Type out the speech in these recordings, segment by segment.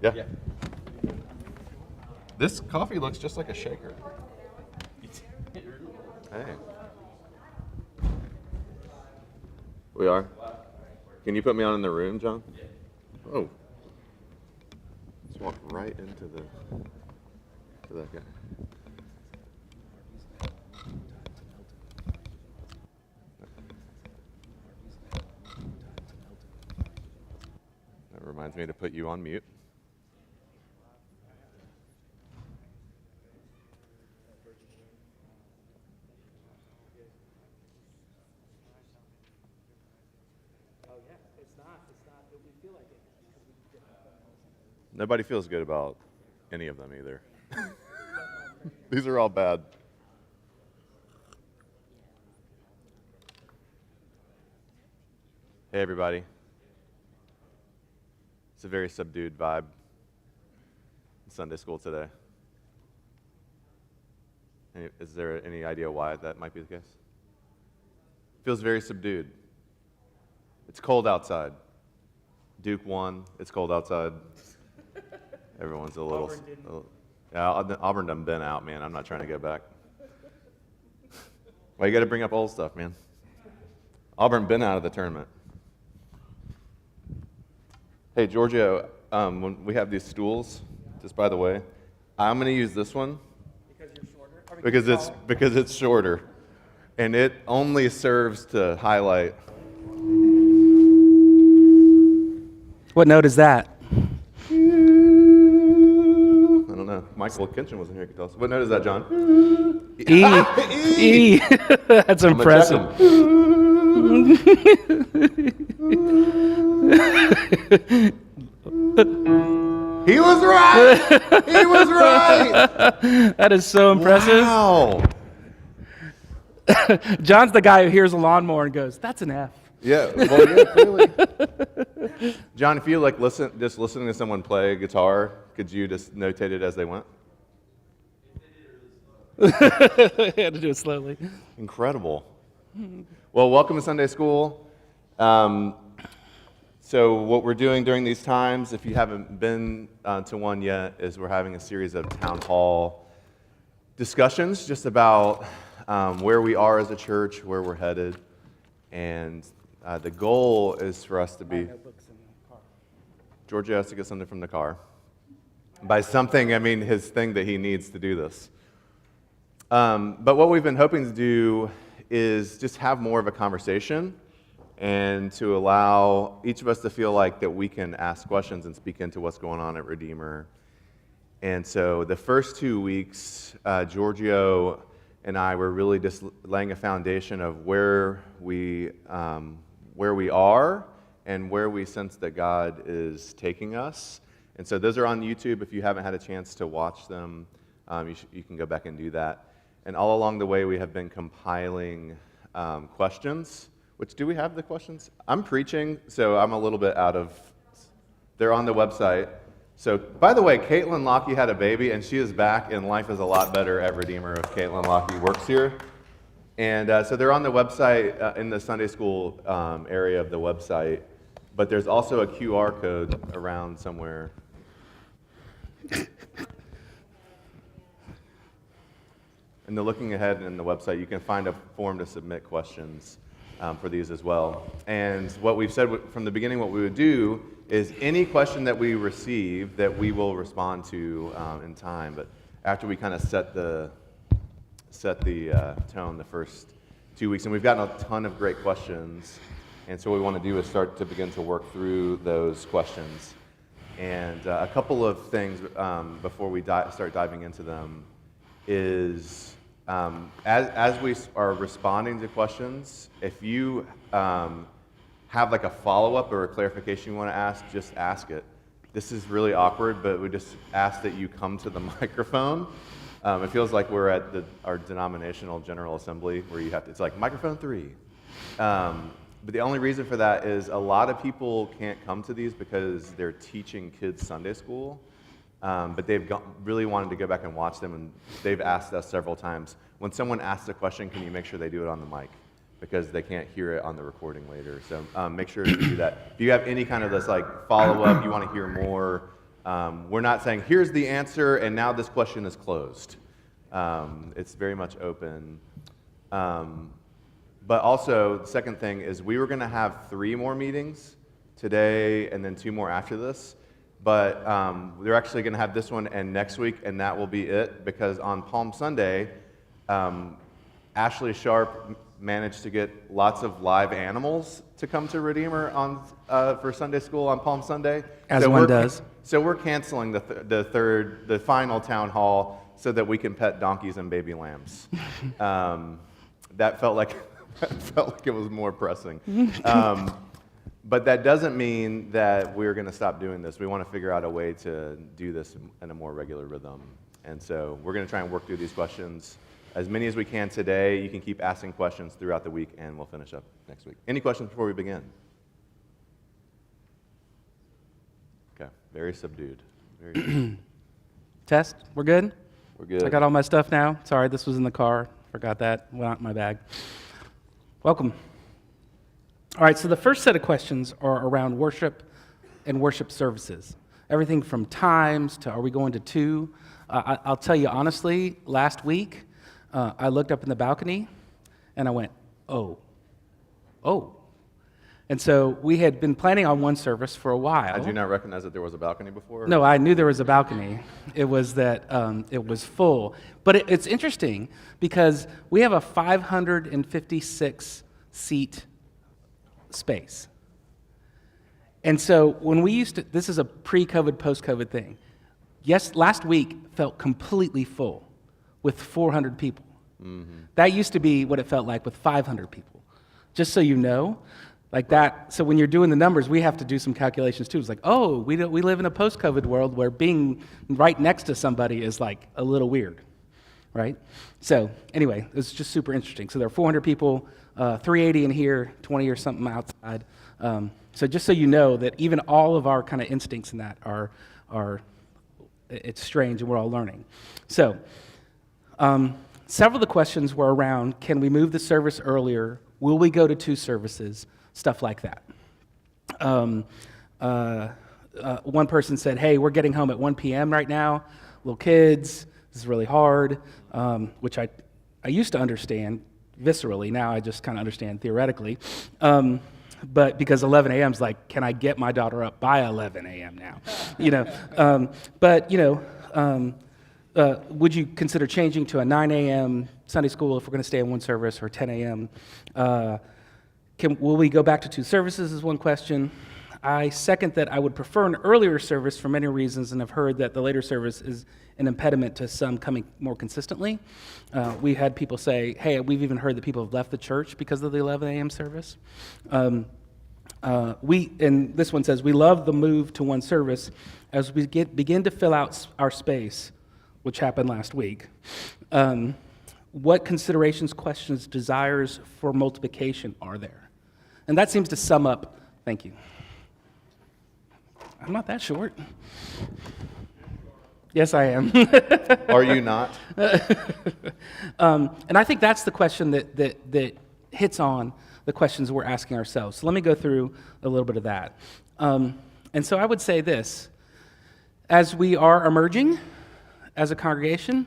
Yeah. This coffee looks just like a shaker. Hey. We are? Can you put me on in the room, John? Oh. Let's walk right into that guy. That reminds me to put you on mute. Nobody feels good about any of them either. These are all bad. Hey, everybody. It's a very subdued vibe in Sunday school today. Is there any idea why that might be the case? Feels very subdued. It's cold outside. Duke won. It's cold outside. Everyone's a little. Yeah, Auburn done been out, man. I'm not trying to go back. Why you got to bring up old stuff, man? Auburn been out of the tournament. Hey, Giorgio, when we have these stools, just by the way, I'm going to use this one. Because you're shorter? Because it's shorter. And it only serves to highlight. What note is that? I don't know. Michael Kitchen was in here. Could tell us. What note is that, John? E. E. That's impressive. He was right. He was right. That is so impressive. Wow. John's the guy who hears a lawnmower and goes, "That's an F." Yeah. Well, yeah, clearly. John, if you just listening to someone play guitar, could you just notate it as they went? I had to do it slowly. Incredible. Well, welcome to Sunday School. So what we're doing during these times, if you haven't been to one yet, is we're having a series of town hall discussions just about where we are as a church, where we're headed, and the goal is for us to be. Giorgio has to get something from the car. By something, I mean his thing that he needs to do this. But what we've been hoping to do is just have more of a conversation and to allow each of us to feel like that we can ask questions and speak into what's going on at Redeemer. And so the first 2 weeks, Giorgio and I were really just laying a foundation of where we are and where we sense that God is taking us. And so those are on YouTube. If you haven't had a chance to watch them, you can go back and do that. And all along the way, we have been compiling questions. Which, do we have the questions? I'm preaching, so I'm a little bit out of. They're on the website. So, by the way, Caitlin Lockie had a baby, and she is back, and life is a lot better at Redeemer if Caitlin Lockie works here. And so they're on the website in the Sunday school area of the website, but there's also a QR code around somewhere. In the looking ahead in the website, you can find a form to submit questions for these as well. And what we've said from the beginning, what we would do is any question that we receive that we will respond to in time. But after we kind of set the tone the first 2 weeks, and we've gotten a ton of great questions. And so what we want to do is start to begin to work through those questions. And a couple of things before we start diving into them is as we are responding to questions, if you have like a follow-up or a clarification you want to ask, just ask it. This is really awkward, but we just ask that you come to the microphone. It feels like we're at our denominational general assembly where it's like microphone 3. But the only reason for that is a lot of people can't come to these because they're teaching kids Sunday school. But they've really wanted to go back and watch them, and they've asked us several times, when someone asks a question, can you make sure they do it on the mic? Because they can't hear it on the recording later. So make sure to do that. If you have any kind of this like follow-up, you want to hear more, We're not saying, here's the answer, and now this question is closed. It's very much open. But also, the second thing is we were going to have 3 more meetings today and then 2 more after this. But they're actually going to have this one and next week, and that will be it, because on Palm Sunday, Ashley Sharp managed to get lots of live animals to come to Redeemer for Sunday school on Palm Sunday. As one does. So we're canceling the final town hall so that we can pet donkeys and baby lambs. That felt like it was more pressing. But that doesn't mean that we're going to stop doing this. We want to figure out a way to do this in a more regular rhythm. And so we're going to try and work through these questions as many as we can today. You can keep asking questions throughout the week, and we'll finish up next week. Any questions before we begin? Okay, very subdued. Very good. Test, we're good? We're good. I got all my stuff now. Sorry, this was in the car. Forgot that. Went out in my bag. Welcome. All right, so the first set of questions are around worship and worship services. Everything from times to are we going to 2? I'll tell you honestly, last week, I looked up in the balcony and I went, oh. And so we had been planning on 1 service for a while. Did you not recognize that there was a balcony before? No, I knew there was a balcony. It was that it was full. But it's interesting because we have a 556 seat space. And so when we used to, this is a pre-COVID, post-COVID thing. Yes, last week felt completely full with 400 people. Mm-hmm. That used to be what it felt like with 500 people. Just so you know, like that. So when you're doing the numbers, we have to do some calculations too. It's like, oh, we live in a post-COVID world where being right next to somebody is like a little weird, right? So anyway, it's just super interesting. So there are 400 people, 380 in here, 20 or something outside. So just so you know that even all of our kind of instincts in that are it's strange and we're all learning. So several of the questions were around, can we move the service earlier? Will we go to 2 services? Stuff like that. One person said, hey, we're getting home at 1 p.m. right now, little kids, this is really hard, which I used to understand viscerally, now I just kind of understand theoretically. But because 11 a.m. is like, can I get my daughter up by 11 a.m. now? Would you consider changing to a 9 a.m. Sunday school if we're going to stay in 1 service, or 10 a.m.? Will we go back to 2 services is one question. I second that I would prefer an earlier service for many reasons, and have heard that the later service is an impediment to some coming more consistently. We had people say, hey, we've even heard that people have left the church because of the 11 a.m. service. And this one says, we love the move to 1 service as we begin to fill out our space, which happened last week. What considerations, questions, desires for multiplication are there? And that seems to sum up, thank you. I'm not that short. Yes, I am. Are you not? And I think that's the question that hits on the questions we're asking ourselves. So let me go through a little bit of that. And so I would say this. As we are emerging as a congregation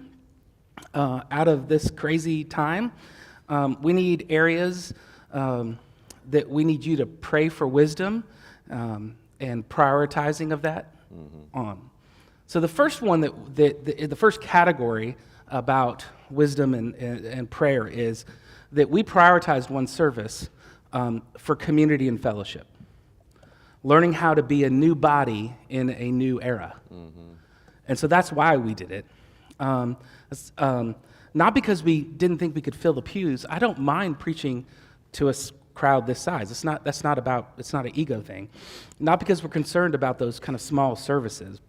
out of this crazy time, we need areas that we need you to pray for wisdom and prioritizing of that on. So the first one the first category about wisdom and prayer is that we prioritized 1 service for community and fellowship, learning how to be a new body in a new era. And so that's why we did it. Not because we didn't think we could fill the pews. I don't mind preaching to a crowd this size. It's not an ego thing. Not because we're concerned about those kind of small services.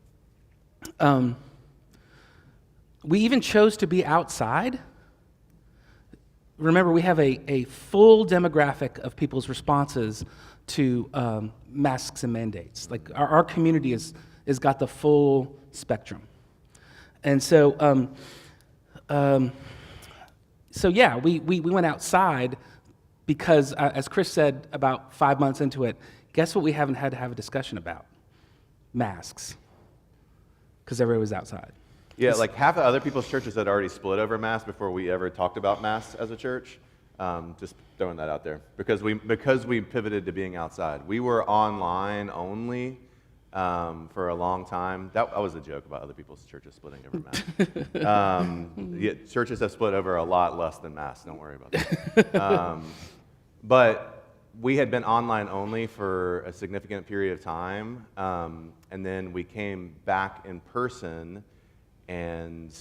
We even chose to be outside. Remember, we have a full demographic of people's responses to masks and mandates. Like our community is got the full spectrum. And so, we went outside because, as Chris said about 5 months into it, guess what we haven't had to have a discussion about? Masks. because everybody was outside. Yeah, like half of other people's churches had already split over Mass before we ever talked about Mass as a church. Just throwing that out there because we pivoted to being outside. We were online only for a long time. That was a joke about other people's churches splitting over Mass. Yeah, churches have split over a lot less than Mass. Don't worry about that. But we had been online only for a significant period of time, and then we came back in person. And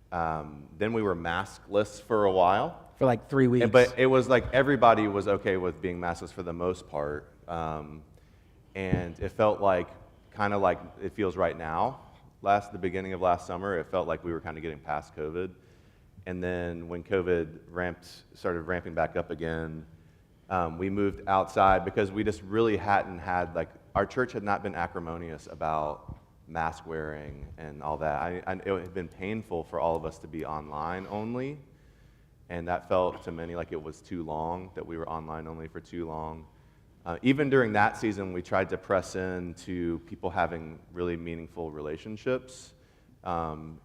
then we were maskless for a while. For like 3 weeks. But it was like everybody was okay with being maskless for the most part. And it felt like, kind of like it feels right now. The beginning of last summer, it felt like we were kind of getting past COVID. And then when COVID started ramping back up again, we moved outside because we just really hadn't had, like, our church had not been acrimonious about mask wearing and all that. It had been painful for all of us to be online only, and that felt to many like it was too long, that we were online only for too long. Even during that season, we tried to press into people having really meaningful relationships.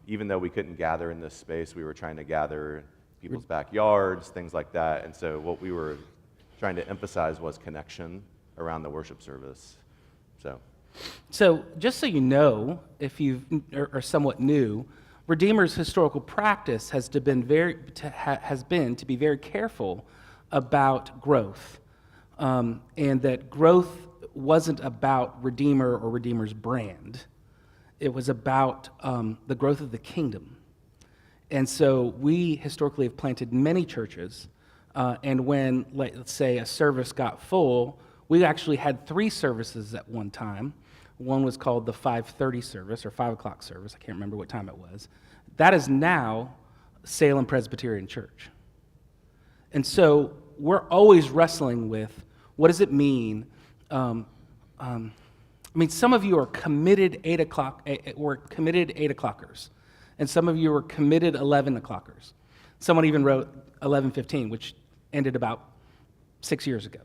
Even though we couldn't gather in this space, we were trying to gather in people's backyards, things like that. And so what we were trying to emphasize was connection around the worship service. So, just so you know, if you are somewhat new, Redeemer's historical practice has been to be very careful about growth, and that growth wasn't about Redeemer or Redeemer's brand. It was about the growth of the kingdom. And so we historically have planted many churches, and when, let's say, a service got full, we actually had 3 services at one time. One was called the 5:30 service, or 5 o'clock service. I can't remember what time it was. That is now Salem Presbyterian Church. And so we're always wrestling with, what does it mean? Some of you are committed 8 o'clockers, and some of you are committed 11 o'clockers. Someone even wrote 11:15, which ended about 6 years ago.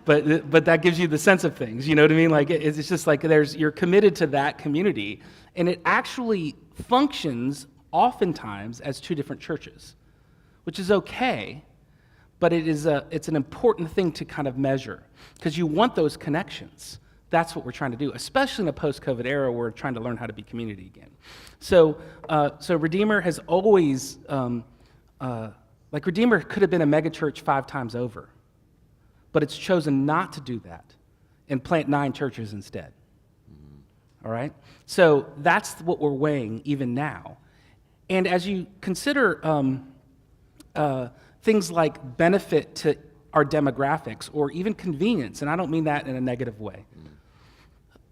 But that gives you the sense of things, you know what I mean? Like, it's just like you're committed to that community, and it actually functions oftentimes as 2 different churches, which is okay, but it's an important thing to kind of measure, because you want those connections. That's what we're trying to do, especially in a post-COVID era where we're trying to learn how to be community again. So Redeemer has always, Redeemer could have been a megachurch 5 times over, but it's chosen not to do that and plant 9 churches instead. All right? So that's what we're weighing even now. And as you consider things like benefit to our demographics or even convenience, and I don't mean that in a negative way,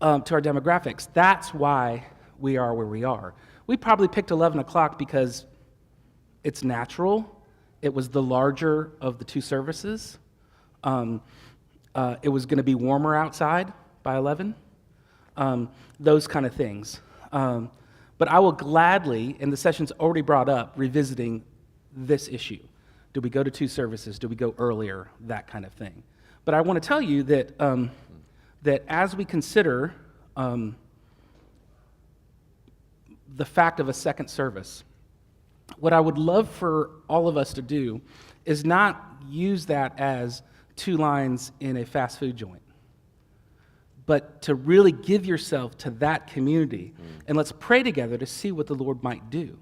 to our demographics, that's why we are where we are. We probably picked 11 o'clock because it's natural. It was the larger of the 2 services. It was going to be warmer outside by 11, those kind of things. But I will gladly, and the session's already brought up, revisiting this issue. Do we go to 2 services? Do we go earlier? That kind of thing. But I want to tell you that, that as we consider the fact of a second service, what I would love for all of us to do is not use that as 2 lines in a fast food joint, but to really give yourself to that community, and let's pray together to see what the Lord might do.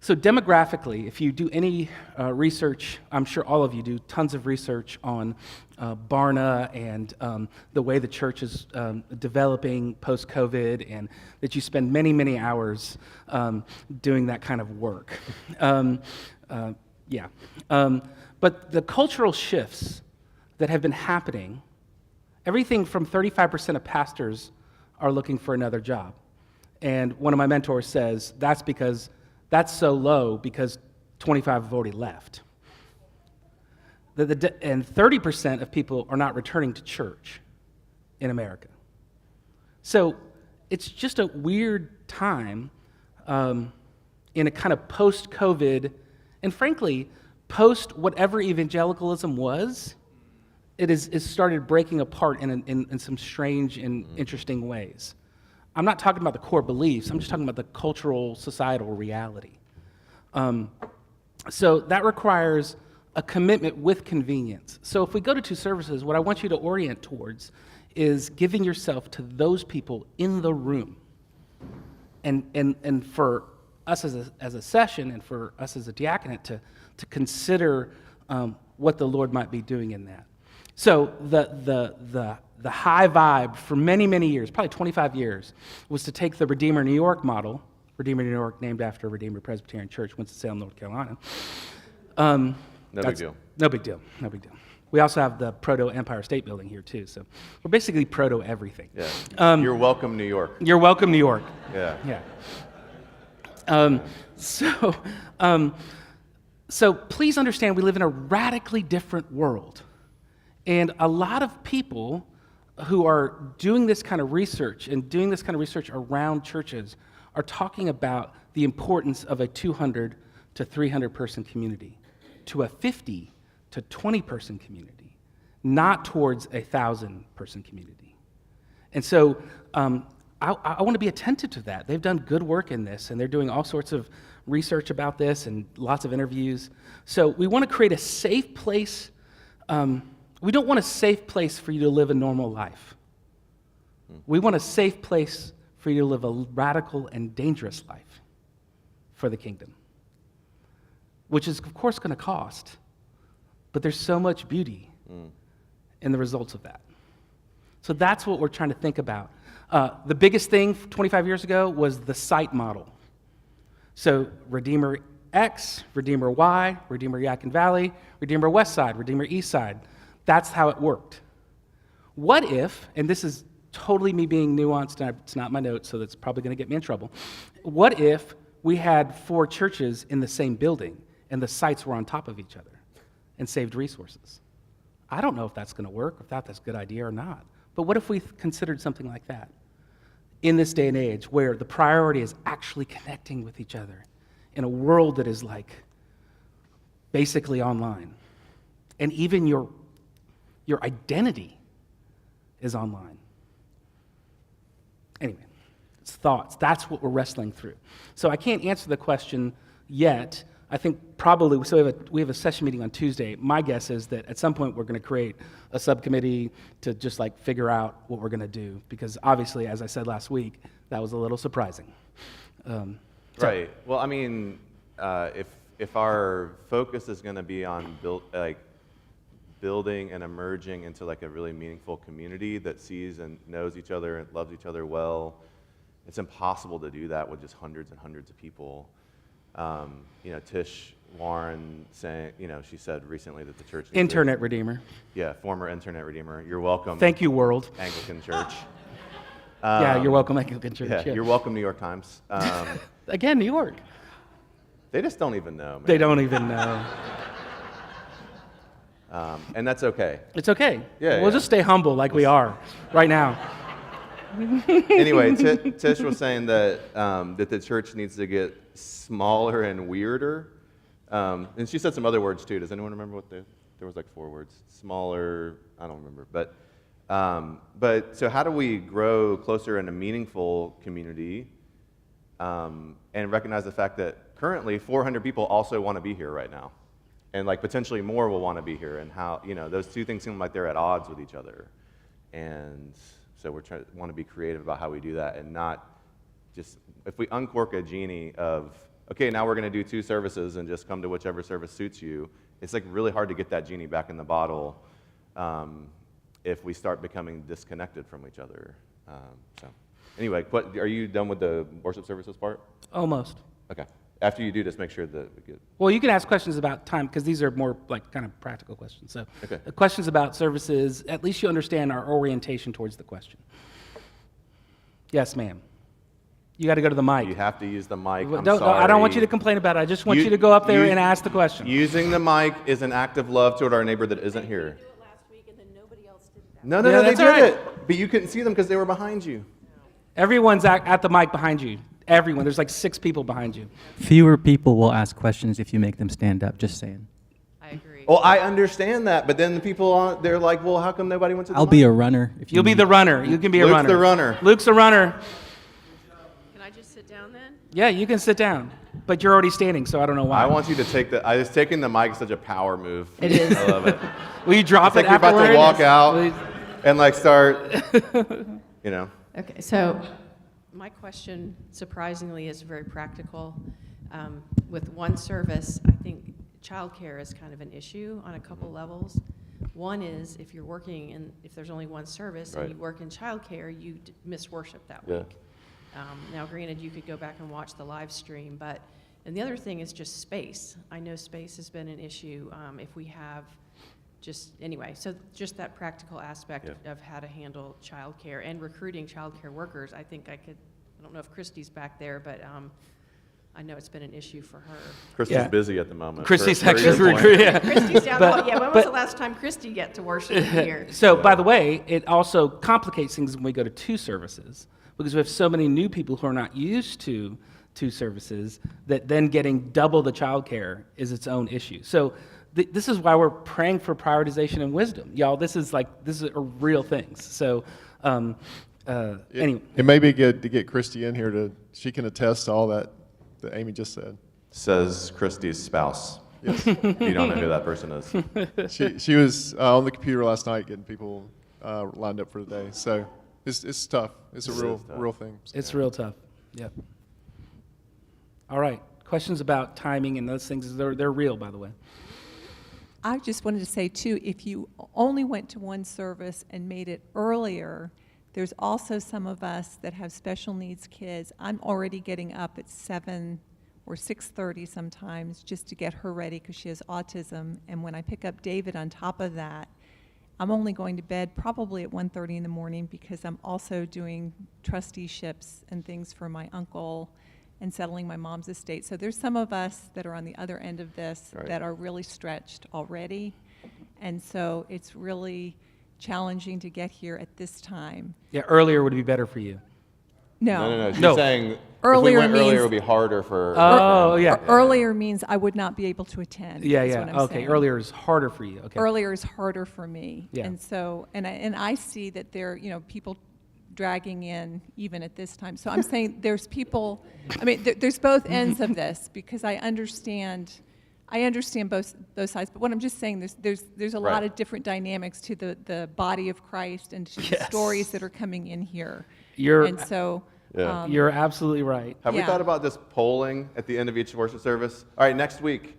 So demographically, if you do any research, I'm sure all of you do tons of research on Barna and the way the church is developing post-COVID, and that you spend many, many hours doing that kind of work. But the cultural shifts that have been happening, everything from 35% of pastors are looking for another job. And one of my mentors says, that's so low because 25 have already left. And 30% of people are not returning to church in America. So it's just a weird time in a kind of post-COVID, and frankly, post whatever evangelicalism was, it started breaking apart in some strange and interesting ways. I'm not talking about the core beliefs. I'm just talking about the cultural, societal reality. So that requires a commitment with convenience. So if we go to 2 services, what I want you to orient towards is giving yourself to those people in the room. And for us as a session and for us as a diaconate to consider what the Lord might be doing in that. So the high vibe for many, many years, probably 25 years, was to take the Redeemer New York model, Redeemer New York named after Redeemer Presbyterian Church, Winston-Salem, North Carolina. No big deal. No big deal, no big deal. We also have the Proto-Empire State Building here too, so we're basically proto-everything. Yeah. You're welcome, New York. You're welcome, New York. Yeah. Yeah. So please understand we live in a radically different world. And a lot of people who are doing this kind of research and doing this kind of research around churches are talking about the importance of a 200 to 300 person community to a 50 to 20 person community, not towards a 1,000 person community. And so I want to be attentive to that. They've done good work in this, and they're doing all sorts of research about this and lots of interviews. So we want to create a safe place. We don't want a safe place for you to live a normal life. We want a safe place for you to live a radical and dangerous life for the kingdom, which is, of course, going to cost. But there's so much beauty in the results of that. So that's what we're trying to think about. The biggest thing 25 years ago was the site model. So Redeemer X, Redeemer Y, Redeemer Yadkin Valley, Redeemer West Side, Redeemer East Side. That's how it worked. What if, and this is totally me being nuanced, and it's not my notes, so that's probably going to get me in trouble. What if we had 4 churches in the same building and the sites were on top of each other and saved resources? I don't know if that's going to work, if that's a good idea or not. But what if we considered something like that in this day and age where the priority is actually connecting with each other in a world that is like basically online, and even your identity is online? Anyway, it's thoughts. That's what we're wrestling through. So I can't answer the question yet. I think probably, so we have a session meeting on Tuesday. My guess is that at some point we're going to create a subcommittee to just like figure out what we're going to do, because obviously, as I said last week, that was a little surprising. Right. Well, I mean, if our focus is going to be on building and emerging into like a really meaningful community that sees and knows each other and loves each other well, it's impossible to do that with just hundreds and hundreds of people. Tish Warren saying, she said recently that the church needs Internet Redeemer. Yeah, former Internet Redeemer. You're welcome. Thank you, world. Anglican Church. Yeah, you're welcome, Anglican Church. Yeah, you're welcome, New York Times. Again, New York. They just don't even know, man. They don't even know. And that's okay. It's okay. Yeah, we'll just stay humble like we are right now. Anyway, Tish was saying that that the church needs to get smaller and weirder. And she said some other words too. Does anyone remember what there was like 4 words? Smaller, I don't remember. But so how do we grow closer in a meaningful community and recognize the fact that currently 400 people also want to be here right now? And like potentially more will want to be here, and how, those two things seem like they're at odds with each other. And so want to be creative about how we do that, and not just, if we uncork a genie of, okay, now we're going to do 2 services and just come to whichever service suits you, it's like really hard to get that genie back in the bottle if we start becoming disconnected from each other. So anyway, are you done with the worship services part? Almost. Okay. After you do, just make sure that we get... Well, you can ask questions about time, because these are more like kind of practical questions. So okay. Questions about services, at least you understand our orientation towards the question. Yes, ma'am. You got to go to the mic. You have to use the mic. I'm No, sorry. I don't want you to complain about it. I just want you to go up there and ask the question. Using the mic is an act of love toward our neighbor that isn't here. We do it last week, and then nobody else did that. No, Yeah, they that's did all right. it. But you couldn't see them because they were behind you. Everyone's at the mic behind you. Everyone. There's like 6 people behind you. Fewer people will ask questions if you make them stand up, just saying. I agree. Well, I understand that, but then the people they're like, well, how come nobody went to the I'll mic? be a runner. If You'll be the runner. You can be a Luke's runner. the runner. Luke's a runner. Yeah, you can sit down, but you're already standing, so I don't know why. I want you to take the. I was taking the mic is such a power move. It is. I love it. Will you drop It's like it you're about to afterwards? walk out Will you- and like start. You know. Okay, so my question surprisingly is very practical. With one service, I think childcare is kind of an issue on a couple levels. One is if you're working and if there's only one service and Right. you work in childcare, you miss worship that Yeah. week. Now, granted, you could go back and watch the live stream, but, and the other thing is just space. I know space has been an issue if we have anyway, so just that practical aspect Yeah. of how to handle childcare and recruiting childcare workers. I think I don't know if Christy's back there, but I know it's been an issue for her. Christy's Yeah. busy at the moment. Christy's per actually your point. recruiting. Yeah. Christy's down, But- yeah, when was but- the last time Christy get to worship here? So, by the way, it also complicates things when we go to 2 services because we have so many new people who are not used to 2 services that then getting double the childcare is its own issue. So, this is why we're praying for prioritization and wisdom, y'all. This is real things. So, anyway, It may be good to get Christy in here she can attest to all that Amy just said. Says Christy's spouse. Yes. You don't know who that person is. She was on the computer last night getting people lined up for the day. So it's tough. It's a It real is tough. real thing. it's real tough. Yep. All right. Questions about timing and those things? They're real, by the way. I just wanted to say, too, if you only went to one service and made it earlier, there's also some of us that have special needs kids. I'm already getting up at 7 or 6:30 sometimes just to get her ready because she has autism. And when I pick up David on top of that, I'm only going to bed probably at 1:30 in the morning because I'm also doing trusteeships and things for my uncle and settling my mom's estate. So there's some of us that are on the other end of this Right. that are really stretched already. And so it's really challenging to get here at this time. Yeah, earlier would be better for you. No. She's No. saying Earlier if we went earlier, means- it would be harder for. Oh, yeah. Earlier means I would not be able to attend. Yeah, is yeah. what I'm Okay, saying. earlier is harder for you. Okay. Earlier is harder for me. Yeah. And so, and I see that there, people dragging in even at this time. So I'm saying there's people, I mean, there's both ends of this because I understand both sides. But what I'm just saying, there's a lot Right. of different dynamics to the body of Christ and to the Yes. stories that are coming in here. You're- And so, Yeah. You're absolutely right. Have we Yeah. thought about just polling at the end of each worship service? All right, next week.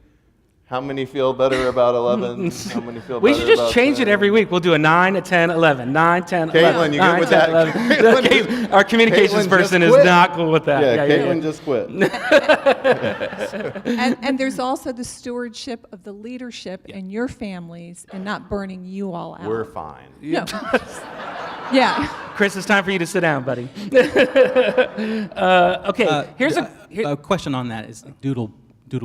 How many feel better about 11? How many feel We better should just about change it 10? every week. We'll do a 9, a 10, 11, 9, 10, 11. Caitlin, you good 9, with 10, that? 11. Caitlin- Our communications Caitlin person just is quit. not cool with that. Yeah, Caitlin just quit. and there's also the stewardship of the leadership in your families and not burning you all out. We're fine. No. Yeah. Chris, it's time for you to sit down, buddy. Okay, here's A question on that is doodle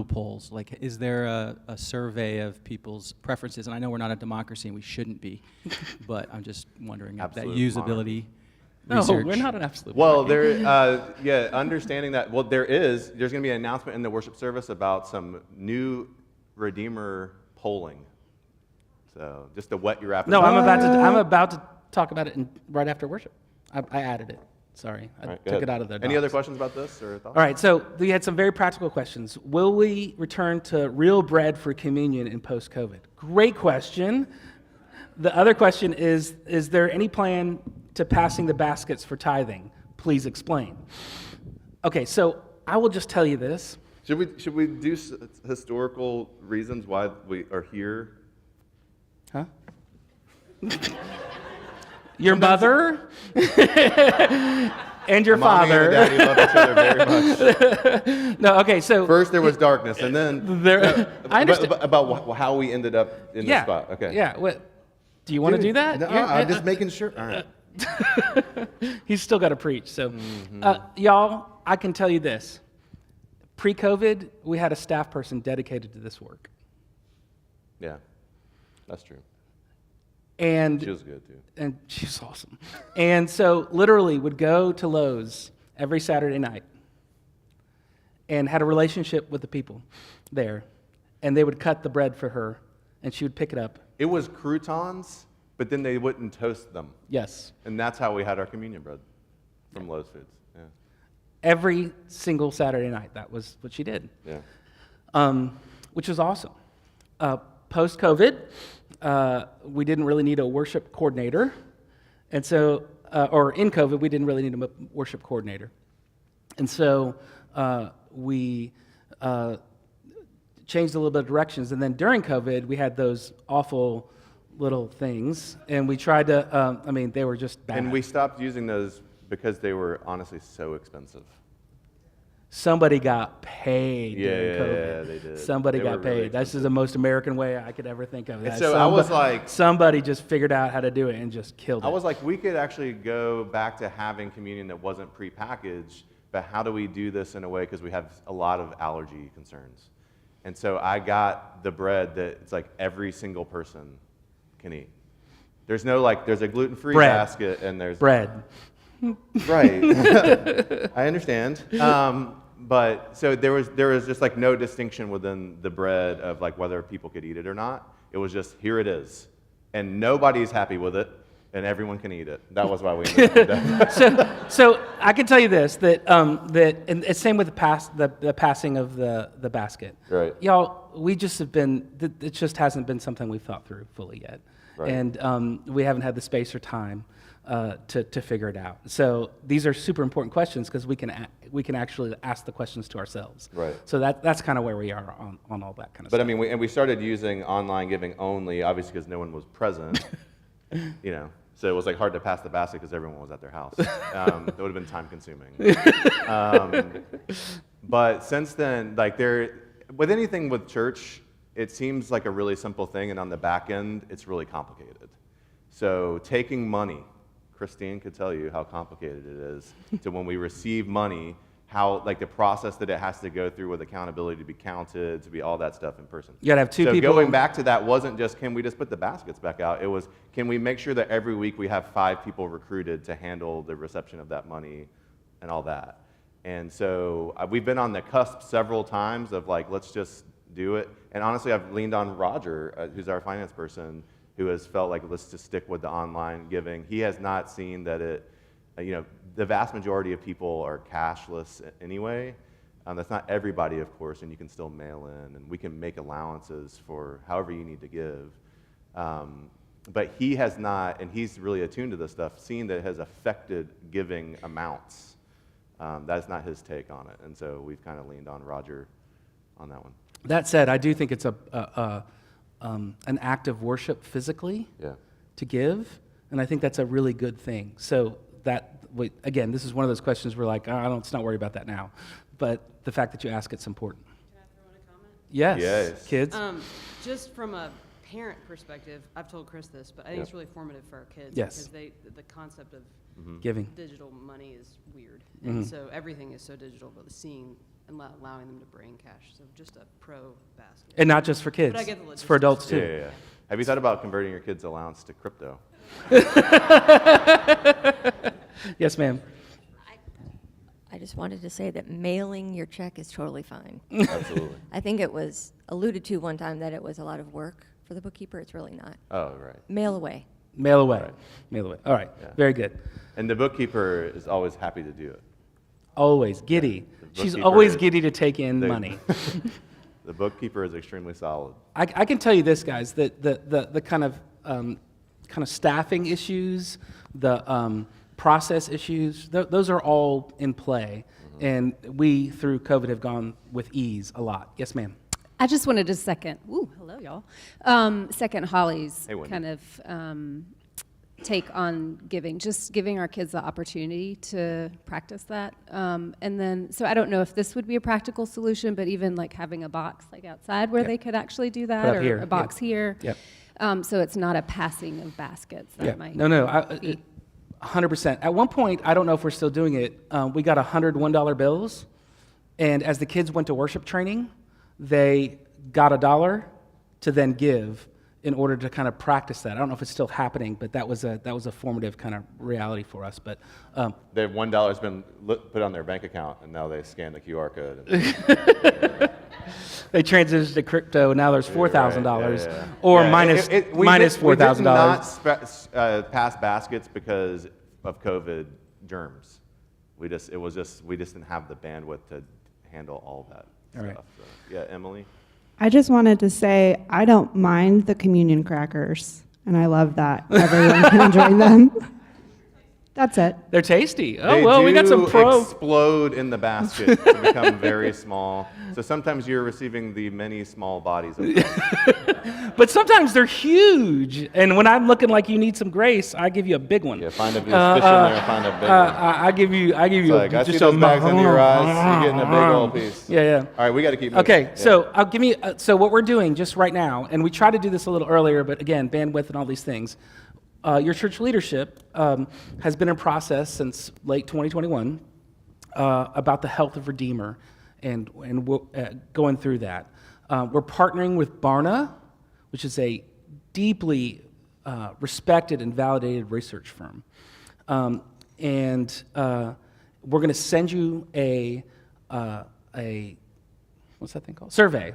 polls. Like, is there a survey of people's preferences? And I know we're not a democracy and we shouldn't be, but I'm just wondering if that Absolute usability no, research. we're not an absolute. Well, understanding that, there's going to be an announcement in the worship service about some new Redeemer polling. So just to whet your appetite. No, I'm about to talk about it right after worship. I added it. Sorry, I All right, took go ahead. it out of the Any other docs. questions about this or thoughts? All right, so we had some very practical questions. Will we return to real bread for communion in post-COVID? Great question. The other question is there any plan to passing the baskets for tithing? Please explain. Okay, so I will just tell you this. Should we do historical reasons why we are here? Huh? Your mother and your Mommy father. and Daddy love each other very much. No, okay, so First there was darkness, and then I understand. about how we ended up in this spot. Okay. Yeah. What? Do you want to do that? No, Yeah, I'm just making sure. All right. He's still got to preach. So, Mm-hmm. y'all, I can tell you this. Pre-COVID, we had a staff person dedicated to this work. Yeah, that's true. And She was good too. and she's awesome. And so literally would go to Lowe's every Saturday night and had a relationship with the people there. And they would cut the bread for her and she would pick it up. It was croutons, but then they wouldn't toast them, Yes. and that's how we had our communion bread from Lowe's Foods. Yeah. Every single Saturday night, that was what she did, Yeah. which was awesome. Post-COVID, we didn't really need a worship coordinator. And so, or in COVID, we didn't really need a worship coordinator. And so we changed a little bit of directions. And then during COVID, we had those awful little things. And we tried to, they were just bad. And we stopped using those because they were honestly so expensive. Somebody got paid Yeah, during yeah, COVID. yeah, they did. Somebody They got were really paid. This is the most American way I could ever think of. And That so I was like- somebody just figured out how to do it and just killed it. I was like, we could actually go back to having communion that wasn't prepackaged, but how do we do this in a way, because we have a lot of allergy concerns. And so I got the bread that it's like every single person can eat. There's no like, there's a gluten-free Bread. basket and there's bread. Right. I understand. But so there was just like no distinction within the bread of like whether people could eat it or not. It was just, here it is. And nobody's happy with it, and everyone can eat it. That was why we ended up doing that. So I can tell you this, that and it's same with the passing of the basket. Right. Y'all, we just have been, it just hasn't been something we've thought through fully yet. Right. And we haven't had the space or time to figure it out. So these are super important questions because we can actually ask the questions to ourselves. Right. So that's kind of where we are on all that kind of But I stuff. mean, we started using online giving only, obviously because no one was present, So it was like hard to pass the basket because everyone was at their house. That would have been time consuming. But since then, like with anything with church, it seems like a really simple thing, and on the back end, it's really complicated. So taking money, Christine could tell you how complicated it is to when we receive money, how like the process that it has to go through with accountability to be counted, to be all that stuff in person. You gotta have two so people. Going back to that wasn't just can we just put the baskets back out. It was can we make sure that every week we have 5 people recruited to handle the reception of that money and all that. And so we've been on the cusp several times of like let's just do it. And honestly, I've leaned on Roger, who's our finance person, who has felt like let's just stick with the online giving. He has not seen that it, the vast majority of people are cashless anyway. That's not everybody, of course, and you can still mail in, and we can make allowances for however you need to give. But he has not, and he's really attuned to this stuff, seen that it has affected giving amounts. That's not his take on it, and so we've kind of leaned on Roger on that one. That said, I do think it's an act of worship physically Yeah. to give, and I think that's a really good thing. So again, this is one of those questions where like, let's not worry about that now. But the fact that you ask it's important. Can I throw in a comment? Yes, Yes. kids. Just from a parent perspective, I've told Chris this, but I think it's really formative for our kids. Yes. Because the concept of Giving. digital money is weird. Mm-hmm. And so everything is so digital, but seeing and allowing them to bring cash. So just a pro basket. And not just for kids. But I get the It's for adults too. Yeah. Have you thought about converting your kids' allowance to crypto? Yes, ma'am. I just wanted to say that mailing your check is totally fine. Absolutely. I think it was alluded to one time that it was a lot of work for the bookkeeper. It's really not. Oh, right. Mail away. Mail away. Right. Mail away. All right. Yeah. Very good. And the bookkeeper is always happy to do it. Always giddy. The She's bookkeeper always is- giddy to take in they- money. The bookkeeper is extremely solid. I can tell you this, guys, that the kind of staffing issues, the process issues, those are all in play. And we, through COVID, have gone with ease a lot. Yes, ma'am. I just wanted to second, hello, y'all. Second Holly's Hey, Wendy. kind of take on giving, just giving our kids the opportunity to practice that. And then, so I don't know if this would be a practical solution, but even like having a box like outside where Yep. they could actually do Put that, up or here, a box here. Yep. So it's not a passing of baskets. That Yeah. might No, be. 100%. At one point, I don't know if we're still doing it, we got $101 bills, and as the kids went to worship training, they got $1 to then give in order to kind of practice that. I don't know if it's still happening, but that was a formative kind of reality for us. But Their $1 has been put on their bank account, and now they scan the QR code. And they transitioned to crypto, and now there's $4,000, Yeah, yeah. or Yeah, minus we minus did- we did $4,000. not pass baskets because of COVID germs. we just didn't have the bandwidth to handle all that All right. stuff. So, yeah, Emily. I just wanted to say I don't mind the communion crackers, and I love that everyone can enjoy them. That's it. They're tasty. Oh, They well, we got do some pro. explode in the basket to become very small. So sometimes you're receiving the many small bodies of Christ. But sometimes they're huge. And when I'm looking like you need some grace, I give you a big one. Yeah, find a fish in there, find a big one. I give you It's like, I see those bags under your eyes. You're getting a big old piece. Yeah, yeah. All right, we got to keep moving. Okay, Yeah. so I'll give me. So what we're doing just right now, and we tried to do this a little earlier, but again, bandwidth and all these things. Your church leadership has been in process since late 2021 about the health of Redeemer, and going through that. We're partnering with Barna, which is a deeply respected and validated research firm, and we're going to send you a what's that thing called? Survey.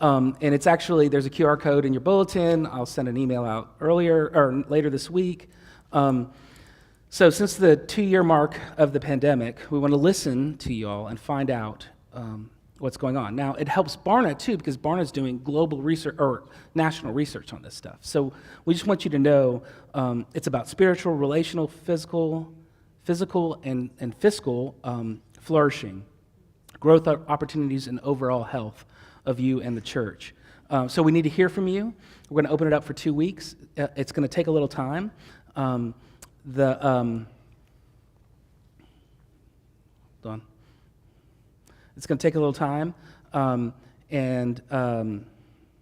And it's actually, there's a QR code in your bulletin. I'll send an email out later this week. So since the 2-year mark of the pandemic, we want to listen to you all and find out what's going on. Now, it helps Barna too, because Barna's doing global research or national research on this stuff. So we just want you to know it's about spiritual, relational, physical, and fiscal flourishing, growth opportunities, and overall health of you and the church. So we need to hear from you. We're going to open it up for 2 weeks. It's going to take a little time. Hold on. It's going to take a little time.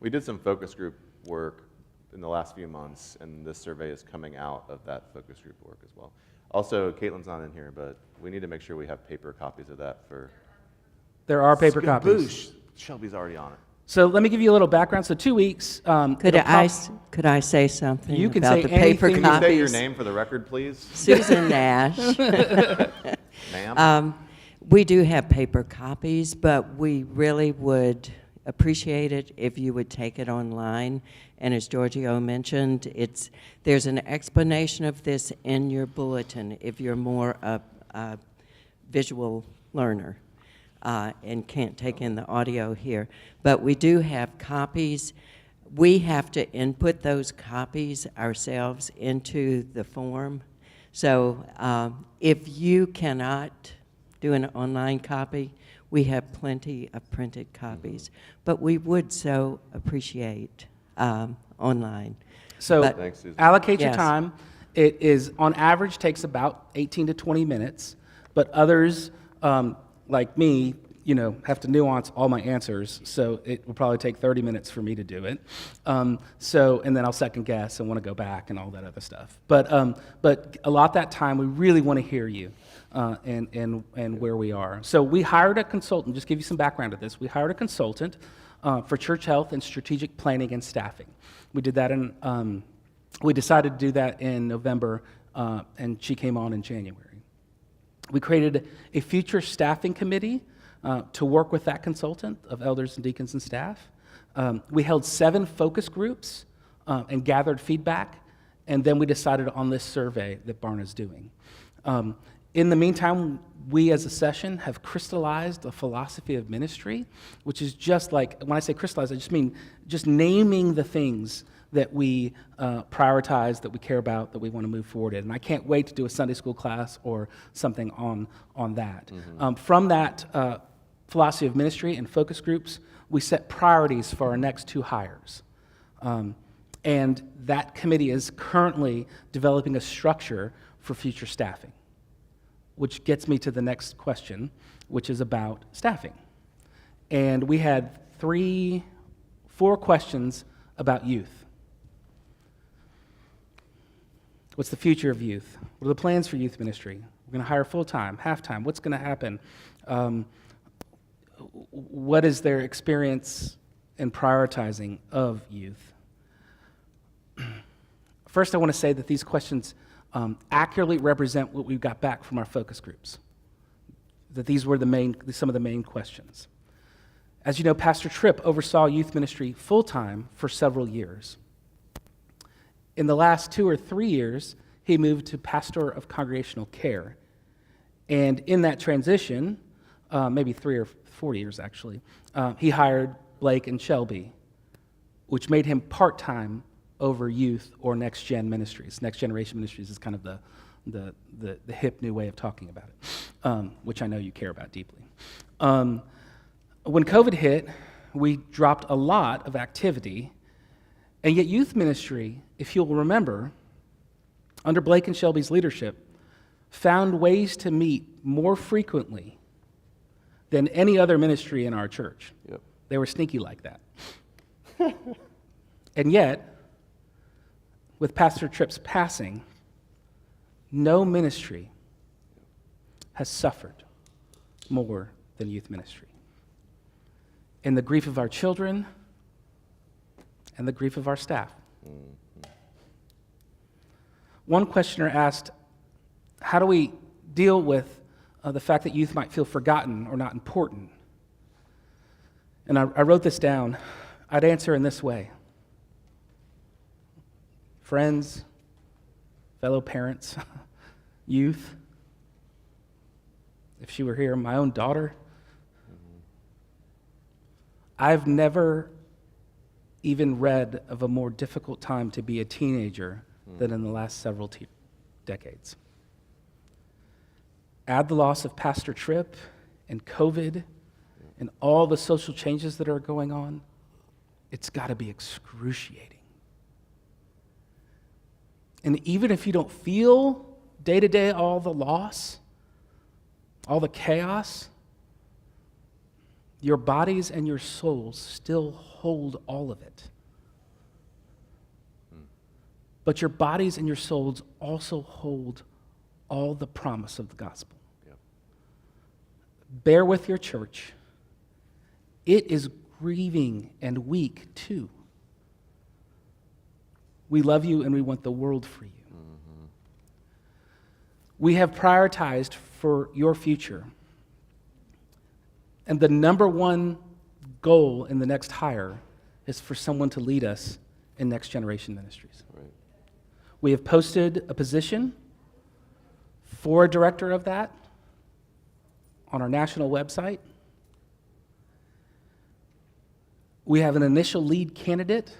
We did some focus group work in the last few months, and this survey is coming out of that focus group work as well. Also, Caitlin's not in here, but we need to make sure we have paper copies of that for... There are paper copies. Boosh. Shelby's already on it. So let me give you a little background. So 2 weeks. Could I say something You can about say the paper anything. Can you say your copies? name for the record, please? Susan Nash. Ma'am? We do have paper copies, but we really would appreciate it if you would take it online. And as Giorgio mentioned, there's an explanation of this in your bulletin if you're more a visual learner and can't take in the audio here. But we do have copies. We have to input those copies ourselves into the form. So if you cannot do an online copy, we have plenty of printed copies. But we would so appreciate online. So But- Thanks, Susan. allocate your Yes. time. It is, on average, takes about 18 to 20 minutes, but others, like me, have to nuance all my answers, so it will probably take 30 minutes for me to do it. And then I'll second guess and want to go back and all that other stuff. But allot that time. We really want to hear you and where we are. So we hired a consultant. Just give you some background to this. We hired a consultant for church health and strategic planning and staffing. We did that we decided to do that in November, and she came on in January. We created a future staffing committee to work with that consultant of elders and deacons and staff. We held 7 focus groups and gathered feedback, and then we decided on this survey that Barna's doing. In the meantime, we as a session have crystallized a philosophy of ministry, which is just like, when I say crystallize, I just mean just naming the things that we prioritize, that we care about, that we want to move forward in. And I can't wait to do a Sunday school class or something on that. Mm-hmm. From that philosophy of ministry and focus groups, we set priorities for our next 2 hires. And that committee is currently developing a structure for future staffing, which gets me to the next question, which is about staffing. And we had 4 questions about youth. What's the future of youth? What are the plans for youth ministry? We're going to hire full-time, half-time. What's going to happen? What is their experience in prioritizing of youth? First, I want to say that these questions accurately represent what we've got back from our focus groups, that these were some of the main questions. As you know, Pastor Tripp oversaw youth ministry full-time for several years. In the last 2 or 3 years, he moved to pastor of congregational care. And in that transition, maybe 3 or 4 years actually, he hired Blake and Shelby, which made him part-time over youth or next generation ministries is kind of the hip new way of talking about it, which I know you care about deeply. When COVID hit, we dropped a lot of activity, and yet youth ministry, if you'll remember, under Blake and Shelby's leadership, found ways to meet more frequently than any other ministry in our church. Yep. They were sneaky like that. And yet, with Pastor Tripp's passing, no ministry has suffered more than youth ministry. In the grief of our children and the grief of our staff. One questioner asked, how do we deal with the fact that youth might feel forgotten or not important? And I wrote this down. I'd answer in this way. Friends, fellow parents, youth, if she were here, my own daughter, I've never even read of a more difficult time to be a teenager than in the last several decades. Add the loss of Pastor Tripp and COVID and all the social changes that are going on, it's got to be excruciating. And even if you don't feel day to day all the loss, all the chaos, your bodies and your souls still hold all of it. But your bodies and your souls also hold all the promise of the gospel. Yep. Bear with your church. It is grieving and weak too. We love you and we want the world for you. Mm-hmm. We have prioritized for your future. And the number one goal in the next hire is for someone to lead us in Next Generation Ministries. Right. We have posted a position for a director of that on our national website. We have an initial lead candidate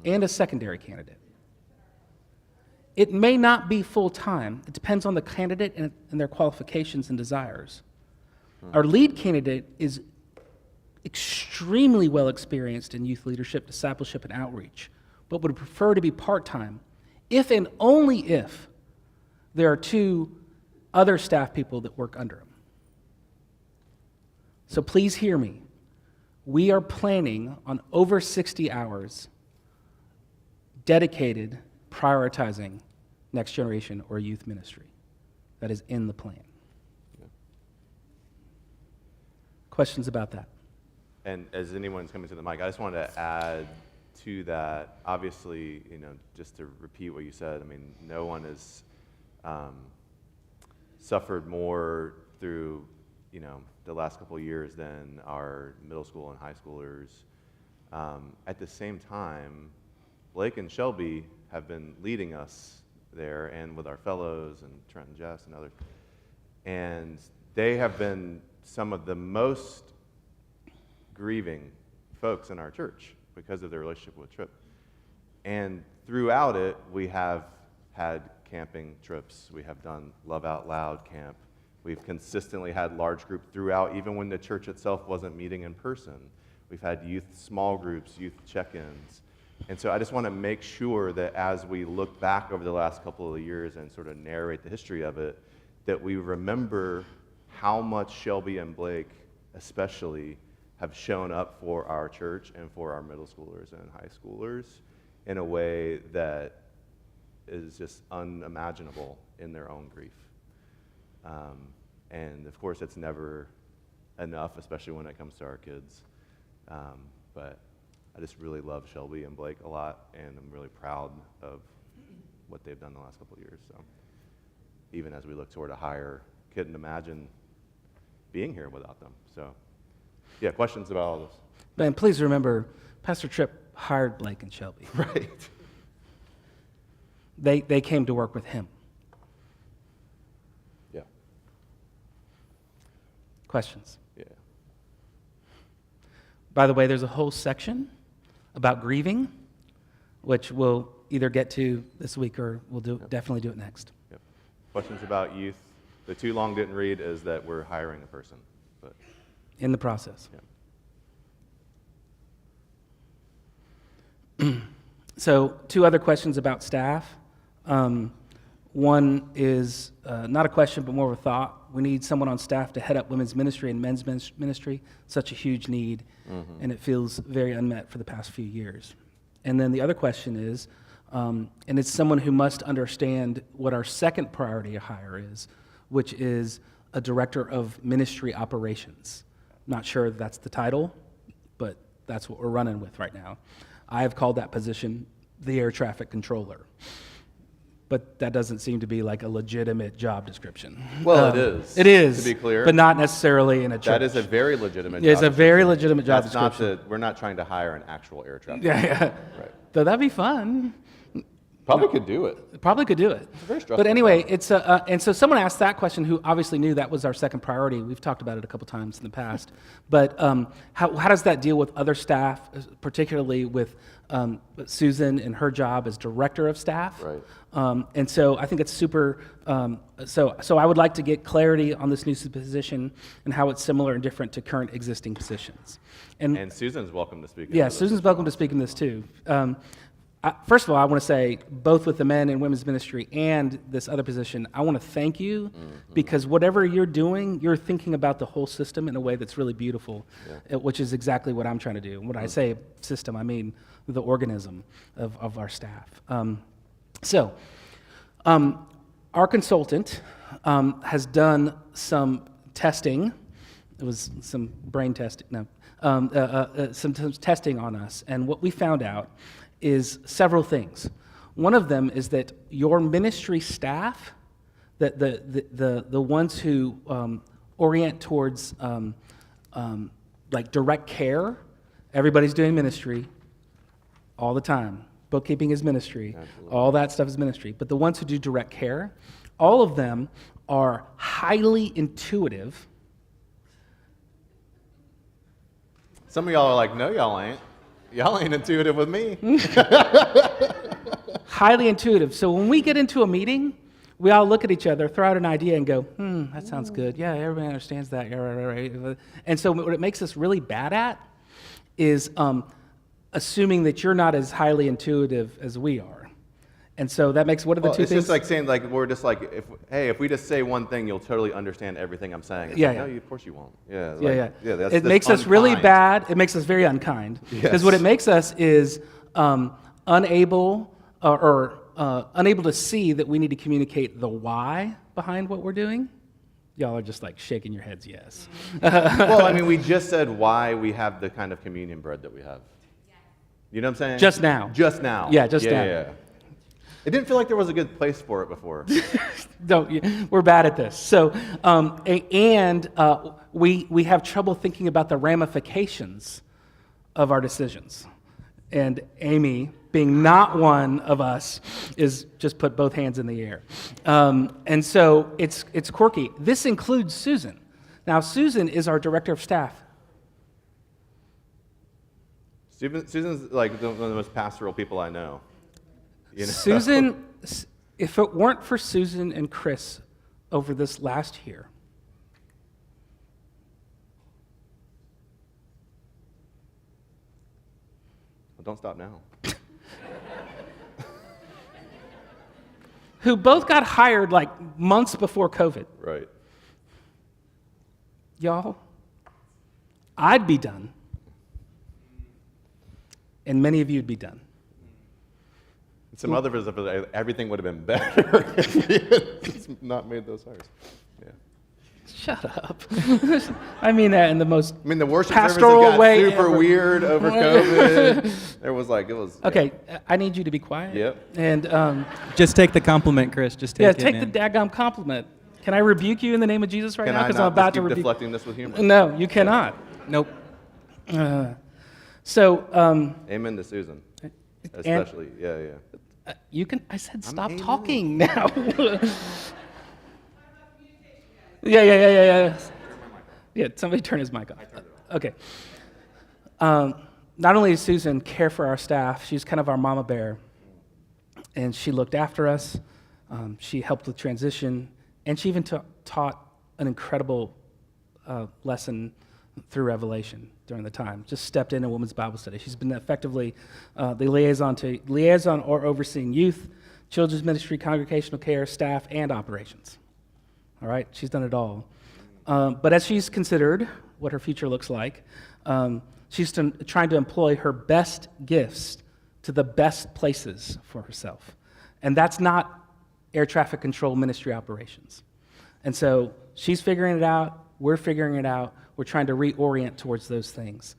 and a secondary candidate. It may not be full-time. It depends on the candidate and their qualifications and desires. Our lead candidate is extremely well experienced in youth leadership, discipleship, and outreach, but would prefer to be part-time if and only if there are 2 other staff people that work under him. So please hear me. We are planning on over 60 hours dedicated, prioritizing Next Generation or youth ministry. That is in the plan. Questions about that? And as anyone's coming to the mic, I just wanted to add to that. Obviously, just to repeat what you said, I mean, no one has suffered more through, the last couple of years than our middle school and high schoolers. At the same time, Blake and Shelby have been leading us there, and with our fellows and Trent and Jess and others. And they have been some of the most grieving folks in our church because of their relationship with Tripp. And throughout it, we have had camping trips. We have done Love Out Loud camp. We've consistently had large group throughout, even when the church itself wasn't meeting in person. We've had youth small groups, youth check-ins. And so I just want to make sure that as we look back over the last couple of years and sort of narrate the history of it, that we remember how much Shelby and Blake especially have shown up for our church and for our middle schoolers and high schoolers in a way that is just unimaginable in their own grief. And of course, it's never enough, especially when it comes to our kids. But I just really love Shelby and Blake a lot, and I'm really proud of what they've done the last couple of years. So even as we look toward a hire, couldn't imagine being here without them. So yeah, questions about all this? Ben, please remember, Pastor Tripp hired Blake and Shelby. Right. They came to work with him. Yeah. Questions? Yeah. By the way, there's a whole section about grieving, which we'll either get to this week or we'll definitely do it next. Yep. Questions about youth? The too long didn't read is that we're hiring a person, but In the process. yeah. So 2 other questions about staff. One is not a question, but more of a thought. We need someone on staff to head up women's ministry and men's ministry. Such a huge need, and it feels very unmet for the past few years. And then the other question is, and it's someone who must understand what our second priority hire is, which is a director of ministry operations. Not sure that's the title, but that's what we're running with right now. I have called that position the air traffic controller. But that doesn't seem to be like a legitimate job description. Well, it is. It is. To be clear. But not necessarily in a church. That is a very legitimate It's job a very description. legitimate job That's not description. we're not trying to hire an actual air traffic Yeah, yeah. controller. Right. So that'd be fun. Probably could do it. Probably could do it. very stressful But anyway, job. it's and so someone asked that question who obviously knew that was our second priority. We've talked about it a couple times in the past. But how does that deal with other staff, particularly with Susan and her job as director of staff? Right. And so I think it's super. So I would like to get clarity on this new position and how it's similar and different to current existing positions. And Susan's welcome to speak. Yeah, into this Susan's as welcome well. to speak in this too. First of all, I want to say, both with the men and women's ministry and this other position, I want to thank you because whatever you're doing, you're thinking about the whole system in a way that's really beautiful, which is exactly what I'm trying to do. And when I say system, I mean the organism of our staff. Our consultant has done some testing. It was some brain testing, some testing on us. And what we found out is several things. One of them is that your ministry staff, that the ones who orient towards like direct care, everybody's doing ministry all the time. Bookkeeping is ministry. Absolutely. All that stuff is ministry. But the ones who do direct care, all of them are highly intuitive. Some of y'all are like, no, y'all ain't. Y'all ain't intuitive with me. Highly intuitive. So when we get into a meeting, we all look at each other, throw out an idea, and go, that sounds good. Yeah, everybody understands that. Yeah, right. And so what it makes us really bad at is assuming that you're not as highly intuitive as we are. And so that makes, what are the two It's things? just like saying, like, we're just like, if we just say one thing, you'll totally understand everything I'm saying. It's Yeah, like, yeah. No, of course you won't. Yeah, It that's makes us really unkind. bad. It makes us very unkind. Because Yes. what it makes us is unable unable to see that we need to communicate the why behind what we're doing. Y'all are just like shaking your heads, yes. Well, I mean, we just said why we have the kind of communion bread that we have. You know what I'm saying? Just now. Just now. Yeah, just now. Yeah. It didn't feel like there was a good place for it before. We're bad at this. So, we have trouble thinking about the ramifications of our decisions. And Amy, being not one of us, is just put both hands in the air. And so it's quirky. This includes Susan. Now, Susan is our director of staff. Susan's like one of the most pastoral people I know. You know? Susan, if it weren't for Susan and Chris over this last year, Well, don't stop now. who both got hired like months before COVID, Right. y'all, I'd be done. And many of you would be done. Some other visitors, everything would have been better if we had not made those hires. Yeah. Shut up. I mean that in the most I mean, the worship pastoral services got way super ever. weird over COVID. It was. Okay, I need you to be quiet. Yep. And Just take the compliment, Chris. Just take yeah, it, take man. the daggum compliment. Can I rebuke you in the name of Jesus right Can now? I Because not I'm about just to keep rebuke. deflecting this with humor? No, you cannot. Nope. So Amen to Susan, especially. Yeah. you can. I said stop amen. talking now. Yeah. Yeah, somebody turn his mic off. Okay. Not only does Susan care for our staff, she's kind of our mama bear. And she looked after us. She helped with transition. And she even taught an incredible lesson through Revelation during the time. Just stepped in a women's Bible study. She's been effectively the liaison or overseeing youth, children's ministry, congregational care, staff, and operations. All right, she's done it all. But as she's considered what her future looks like, she's trying to employ her best gifts to the best places for herself. And that's not air traffic control ministry operations. And so she's figuring it out, we're figuring it out, we're trying to reorient towards those things.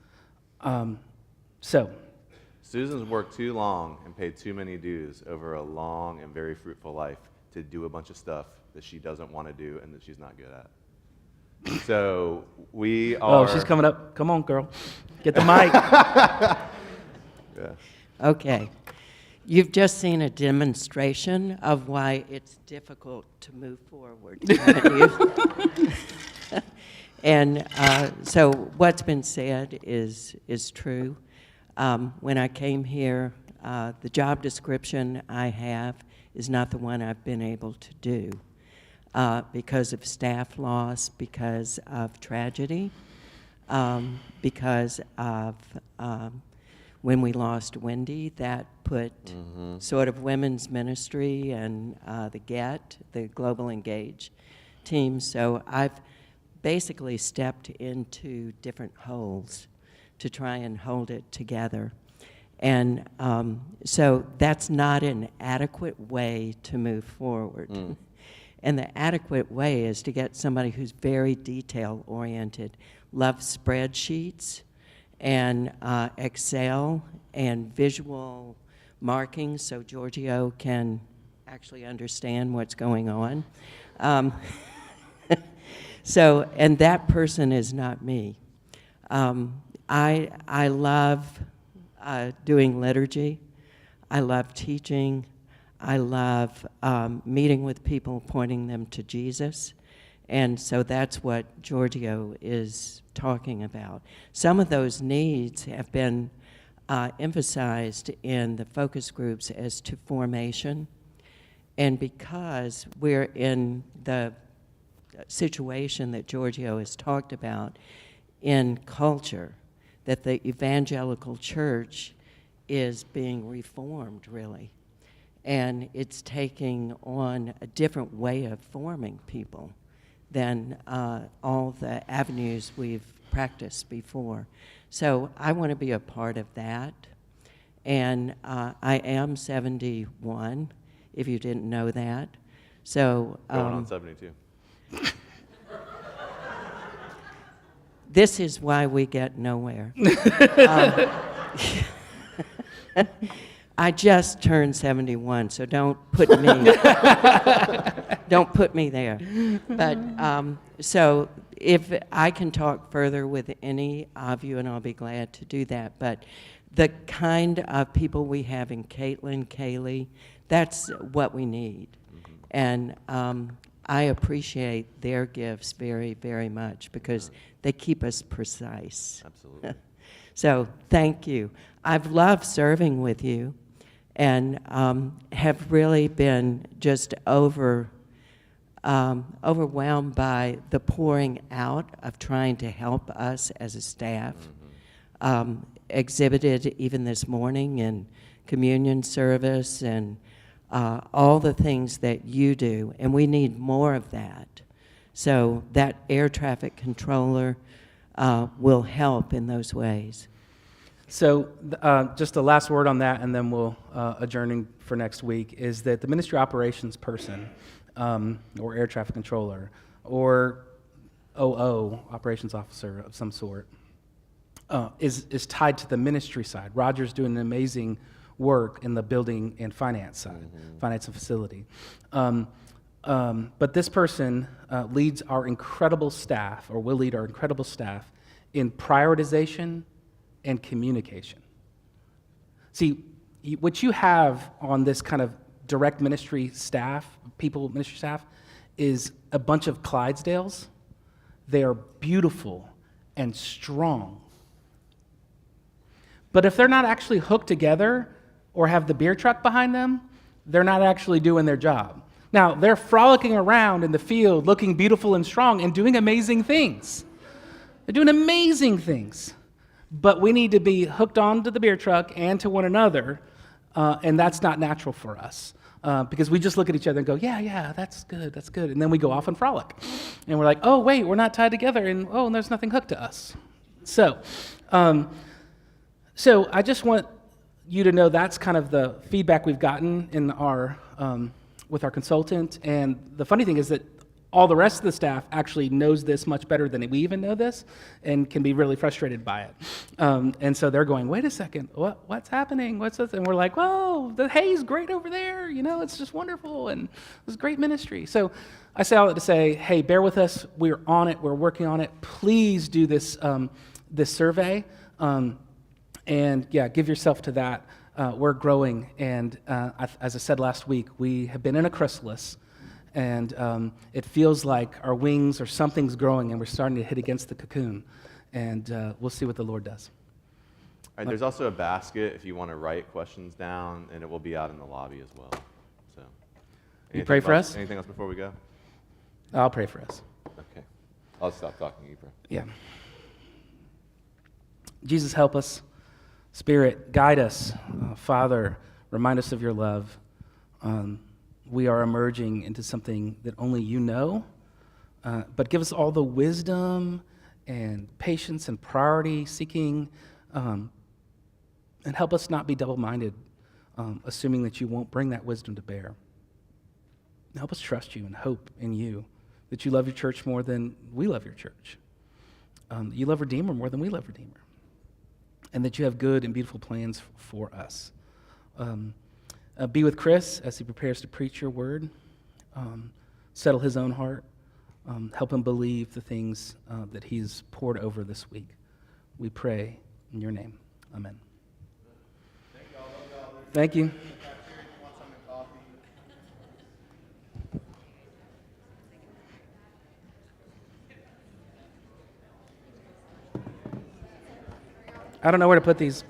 Susan's worked too long and paid too many dues over a long and very fruitful life to do a bunch of stuff that she doesn't want to do and that she's not good at. So we are... Oh, she's coming up. Come on, girl. Get the mic. Yeah. Okay. You've just seen a demonstration of why it's difficult to move forward, haven't you? And so what's been said is true. When I came here, the job description I have is not the one I've been able to do because of staff loss, because of tragedy, because of when we lost Wendy, that put sort of women's ministry and the Global Engage team. So I've basically stepped into different holes to try and hold it together. And so that's not an adequate way to move forward. And the adequate way is to get somebody who's very detail-oriented, loves spreadsheets and Excel and visual markings so Giorgio can actually understand what's going on. So, and that person is not me. I love doing liturgy. I love teaching. I love meeting with people, pointing them to Jesus. And so that's what Giorgio is talking about. Some of those needs have been emphasized in the focus groups as to formation. And because we're in the situation that Giorgio has talked about in culture, that the evangelical church is being reformed, really. And it's taking on a different way of forming people than all the avenues we've practiced before. So I want to be a part of that. And I am 71, if you didn't know that. So Going on 72. This is why we get nowhere. I just turned 71, so don't put me there. But so if I can talk further with any of you, and I'll be glad to do that. But the kind of people we have in Caitlin, Kaylee, that's what we need. And I appreciate their gifts very, very much because they keep us precise. Absolutely. So thank you. I've loved serving with you and have really been just overwhelmed by the pouring out of trying to help us as a staff. Exhibited even this morning in communion service and all the things that you do, and we need more of that. So that air traffic controller will help in those ways. So just the last word on that, and then we'll adjourn for next week, is that the ministry operations person, or air traffic controller, or OO, operations officer of some sort, is tied to the ministry side. Roger's doing an amazing work in the building and finance side, finance and facility. But this person leads our incredible staff, or will lead our incredible staff, in prioritization and communication. See, what you have on this kind of direct ministry staff, ministry staff, is a bunch of Clydesdales they are beautiful and strong. But if they're not actually hooked together or have the beer truck behind them, they're not actually doing their job. Now, they're frolicking around in the field, looking beautiful and strong and doing amazing things. They're doing amazing things. But we need to be hooked onto the beer truck and to one another, and that's not natural for us. Because we just look at each other and go, yeah, that's good. And then we go off and frolic. And we're like, oh, wait, we're not tied together, and there's nothing hooked to us. So I just want you to know that's kind of the feedback we've gotten in our with our consultant. And the funny thing is that all the rest of the staff actually knows this much better than we even know this and can be really frustrated by it. And so they're going, wait a second, what's happening? What's this? And we're like, whoa, the hay's great over there. It's just wonderful. And it's great ministry. So I say all that to say, hey, bear with us. We're on it. We're working on it. Please do this, this survey. And yeah, give yourself to that. We're growing. And as I said last week, we have been in a chrysalis. And it feels like our wings or something's growing and we're starting to hit against the cocoon. And we'll see what the Lord does. All right, there's also a basket if you want to write questions down, and it will be out in the lobby as well. So, You pray for us? Anything else before we go? I'll pray for us. Okay. I'll stop talking. You pray. Yeah. Jesus, help us. Spirit, guide us. Father, remind us of your love. We are emerging into something that only you know, but give us all the wisdom and patience and priority seeking, and help us not be double-minded, assuming that you won't bring that wisdom to bear. Help us trust you and hope in you, that you love your church more than we love your church, that you love Redeemer more than we love Redeemer, and that you have good and beautiful plans for us. Be with Chris as he prepares to preach your word. Settle his own heart. Help him believe the things that he's poured over this week. We pray in your name. Amen. Thank you. I don't know where to put these.